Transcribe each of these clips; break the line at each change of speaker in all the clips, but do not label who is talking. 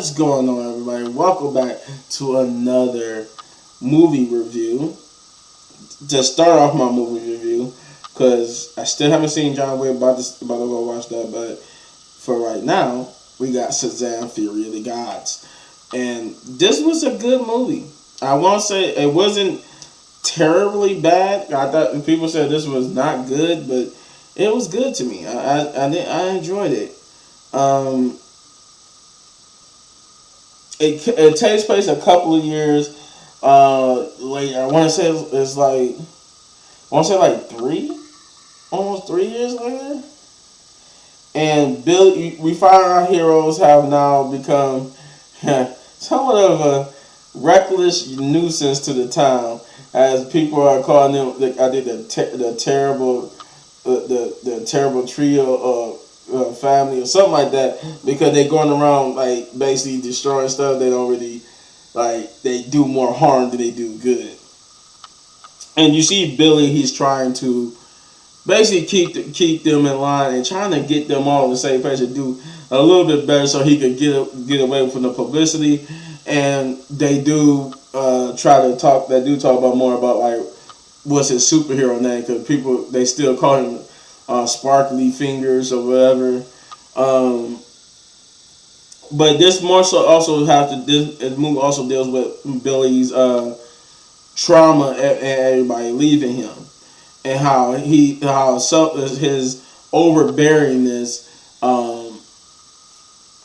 What's going on, everybody? Welcome back to another movie review. To start off my movie review, because I still haven't seen John Wick, about to go watch that, but for right now, we got Shazam: Fury of the Gods. And this was a good movie. I won't say it wasn't terribly bad. I thought people said this was not good, but it was good to me. I enjoyed it. Um, it takes place a couple of years later. I want to say it's like I want to say like almost 3 years later. And we find our heroes have now become somewhat of a reckless nuisance to the town, as people are calling them. I think the terrible the terrible trio of family or something like that, because they're going around like basically destroying stuff. They don't really they do more harm than they do good. And you see Billy, he's trying to basically keep them in line and trying to get them all in the same place to do a little bit better, so he could get away from the publicity. And they do try to talk. They do talk about more about like what's his superhero name, because people they still call him Sparkly Fingers or whatever. But this more so also this movie also deals with Billy's trauma and everybody leaving him, and his overbearingness,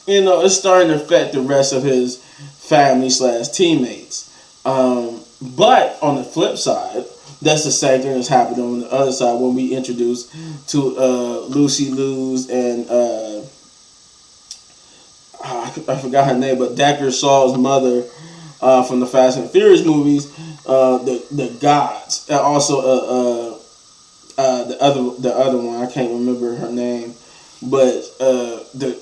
it's starting to affect the rest of his family slash teammates. But on the flip side, that's the same thing that's happening on the other side when we introduce to Lucy Liu's and I forgot her name, but Deckard Shaw's mother from the Fast and Furious movies, the gods, and also the other one, I can't remember her name, but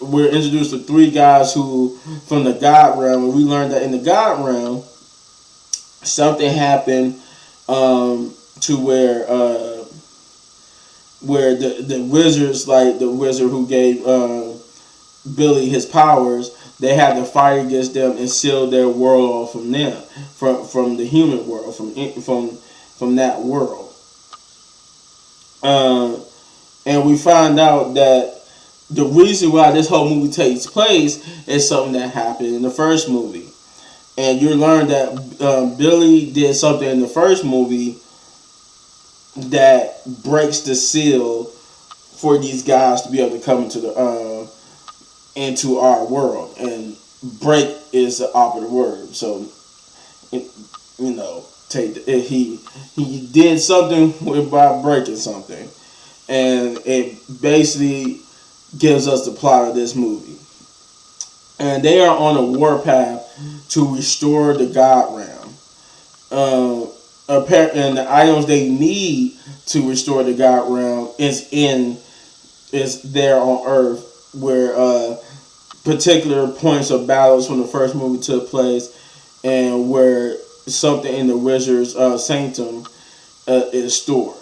we're introduced to three guys who from the God realm, and we learned that in the God realm something happened to where the wizards, like the wizard who gave Billy his powers, they had to fight against them and seal their world off from them, from the human world, from that world. And we find out that the reason why this whole movie takes place is something that happened in the first movie. And you learn that Billy did something in the first movie that breaks the seal for these guys to be able to come into our world. And break is the operative word. So, he did something by breaking something, and it basically gives us the plot of this movie. And they are on a warpath to restore the God realm. And the items they need to restore the God realm is there on Earth, where particular points of battles from the first movie took place, and where something in the wizard's sanctum is stored.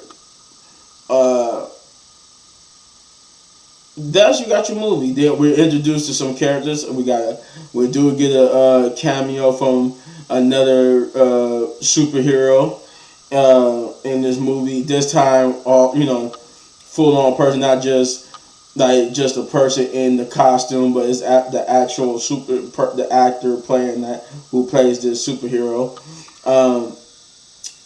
Thus, you got your movie. Then we're introduced to some characters. We do get a cameo from another superhero in this movie. This time, full on person, not just a person in the costume, but it's the actual the actor playing that, who plays this superhero.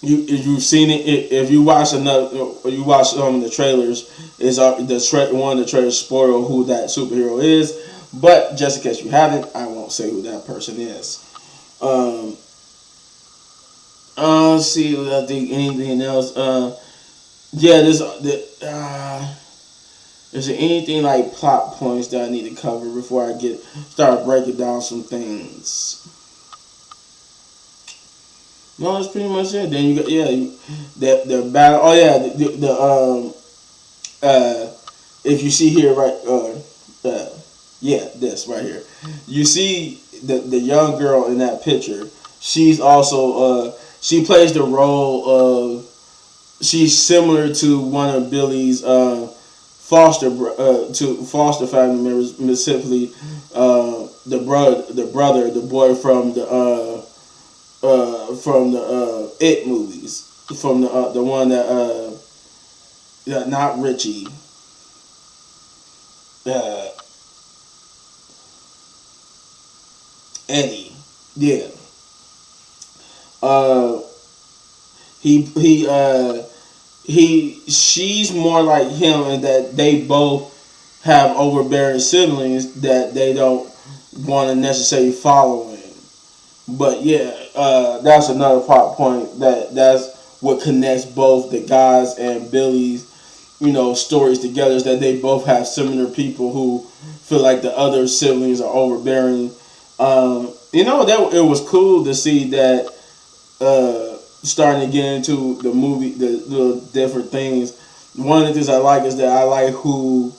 You've seen it if you watch the trailers. Is one of the trailers spoil who that superhero is, but just in case you haven't, I won't say who that person is. Let's see. I think anything else. Is there anything like plot points that I need to cover before I start breaking down some things? No, that's pretty much it. Then you got the battle. Oh yeah, if you see here this right here, you see the young girl in that picture. She's also she plays the role of, she's similar to one of Billy's foster family members, specifically the boy from the It movies, from the one that yeah, not Richie, uh, Eddie, yeah, uh, he she's more like him in that they both have overbearing siblings that they don't want to necessarily follow in. But yeah, that's another plot point that's what connects both the guys and Billy's, stories together is that they both have similar people who feel like the other siblings are overbearing. That it was cool to see that starting to get into the movie, the little different things. One of the things I like is that I like who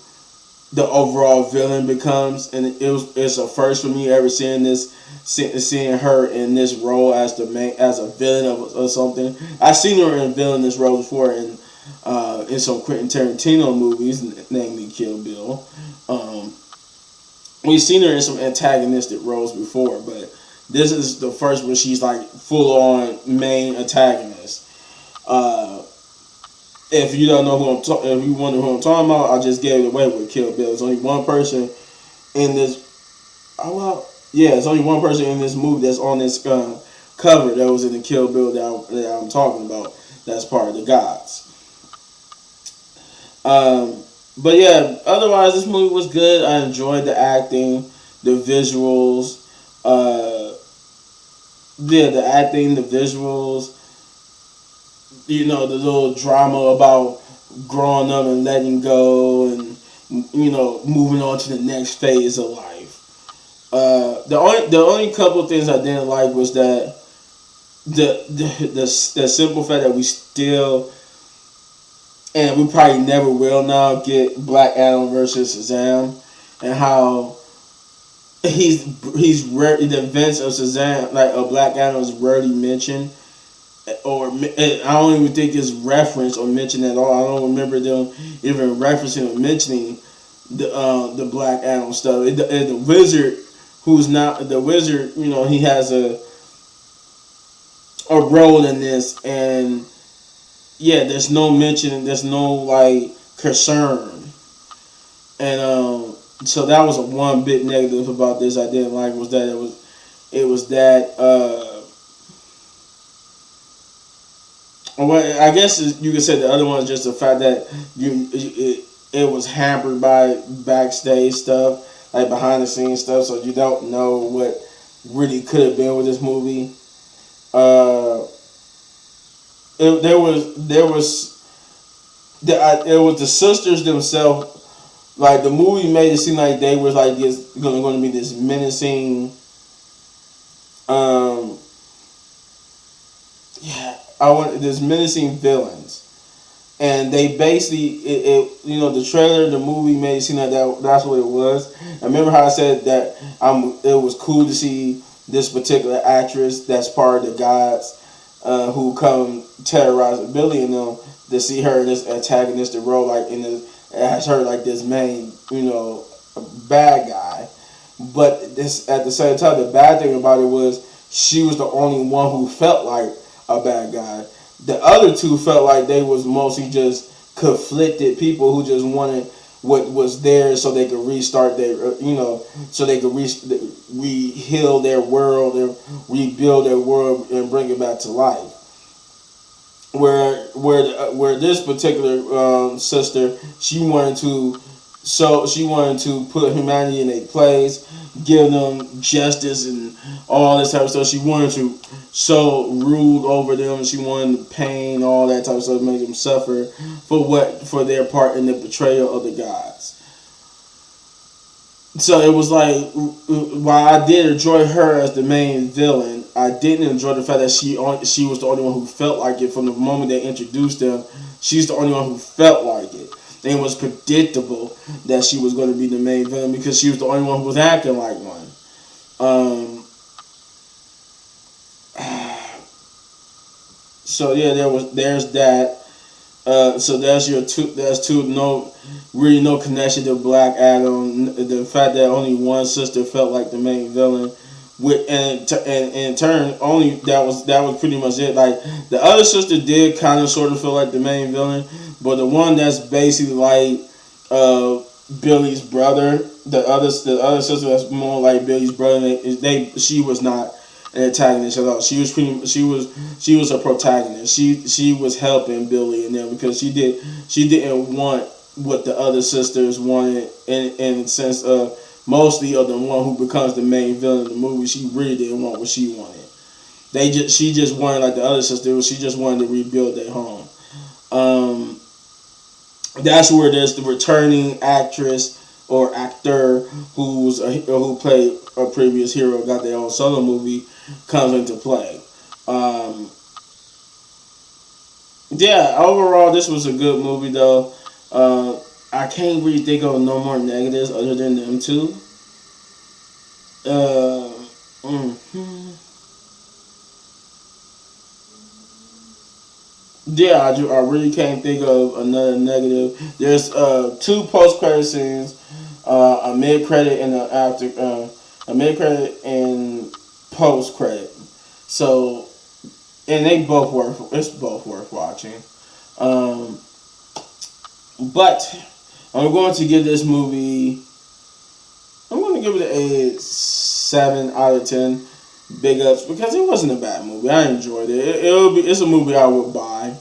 the overall villain becomes, and it's a first for me ever seeing her in this role as the main as a villain of something. I've seen her in villainous roles before in some Quentin Tarantino movies, namely Kill Bill. We've seen her in some antagonistic roles before, but this is the first where she's like full on main antagonist. If you don't know if you wonder who I'm talking about, I just gave it away with Kill Bill. There's only one person in this. Oh well, yeah, there's only one person in this movie that's on this cover that was in the Kill Bill that I'm talking about. That's part of the gods. But yeah, otherwise this movie was good. I enjoyed the acting, the visuals. Yeah, the acting, the visuals. The little drama about growing up and letting go, and moving on to the next phase of life. The only couple of things I didn't like was that the simple fact that we still, and we probably never will now, get Black Adam versus Shazam, and how the events of Shazam, like a Black Adam, is rarely mentioned, or I don't even think it's referenced or mentioned at all. I don't remember them even referencing or mentioning the Black Adam stuff. And the Wizard, who's not the Wizard, he has a role in this, and yeah, there's no mention, there's no like concern, and so that was a one bit negative about this I didn't like, was that it was that well, I guess you could say the other one is just the fact that it was hampered by backstage stuff, like behind the scenes stuff, so you don't know what really could have been with this movie. There was it was the sisters themselves. Like the movie made it seem like they was like this going to be this menacing. I want this menacing villains, and they basically the trailer, the movie made it seem like that's what it was. I remember how I said that it was cool to see this particular actress that's part of the gods who come terrorize Billy and them, to see her in this antagonistic role, like as her like this main bad guy. But this, at the same time, the bad thing about it was she was the only one who felt like a bad guy. The other two felt like they was mostly just conflicted people who just wanted what was theirs so they could restart their, so they could heal their world and rebuild their world and bring it back to life. Where this particular sister, she wanted to put humanity in a place, give them justice and all this type of stuff. She wanted to rule over them. She wanted pain, all that type of stuff, make them suffer for their part in the betrayal of the gods. So it was like, while I did enjoy her as the main villain, I didn't enjoy the fact that she was the only one who felt like it from the moment they introduced them. She's the only one who felt like it. And it was predictable that she was going to be the main villain because she was the only one who was acting like one. So yeah, there's that. So that's your two. That's two. No, really no connection to Black Adam. The fact that only one sister felt like the main villain, with and in turn only that was pretty much it. Like the other sister did kind of sort of feel like the main villain, but the one that's basically like uh, Billy's brother, the other sister that's more like Billy's brother, she was not an antagonist at all. She was a protagonist. She was helping Billy and them because she didn't want what the other sisters wanted in the sense of mostly of the one who becomes the main villain of the movie. She really didn't want what she wanted. She just wanted like the other sisters. She just wanted to rebuild their home. Um, that's where there's the returning actress or actor who played a previous hero, got their own solo movie, comes into play. Um, yeah, overall, this was a good movie though. I can't really think of no more negatives other than them two. Uh, mhm. Yeah, I really can't think of another negative. There's two post credit scenes, a mid credit and a mid credit and post credit. So, and they both worth. It's both worth watching. Um, but I'm going to give this movie. I'm going to give it a 7 out of 10. Big ups because it wasn't a bad movie. I enjoyed it. It's a movie I would buy.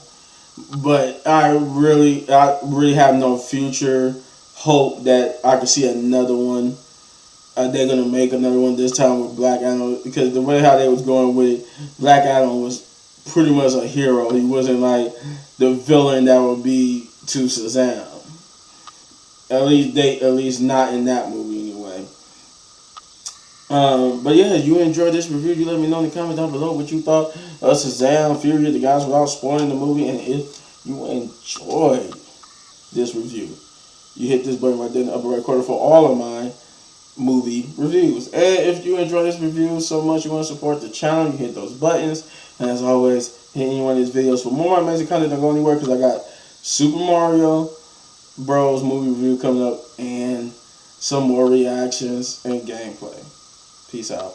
But I really have no future hope that I could see another one. They're gonna make another one this time with Black Adam because the way how they was going with it, Black Adam was pretty much a hero. He wasn't like the villain that would be to Shazam. At least not in that movie anyway. But yeah, you enjoyed this review. You let me know in the comments down below what you thought of Shazam, Fury of the Gods without spoiling the movie. And if you enjoyed this review, you hit this button right there in the upper right corner for all of my movie reviews. And if you enjoy this review so much you want to support the channel, you hit those buttons. And as always, hit any one of these videos for more amazing content. Don't go anywhere because I got Super Mario Bros. Movie review coming up and some more reactions and gameplay. Peace out.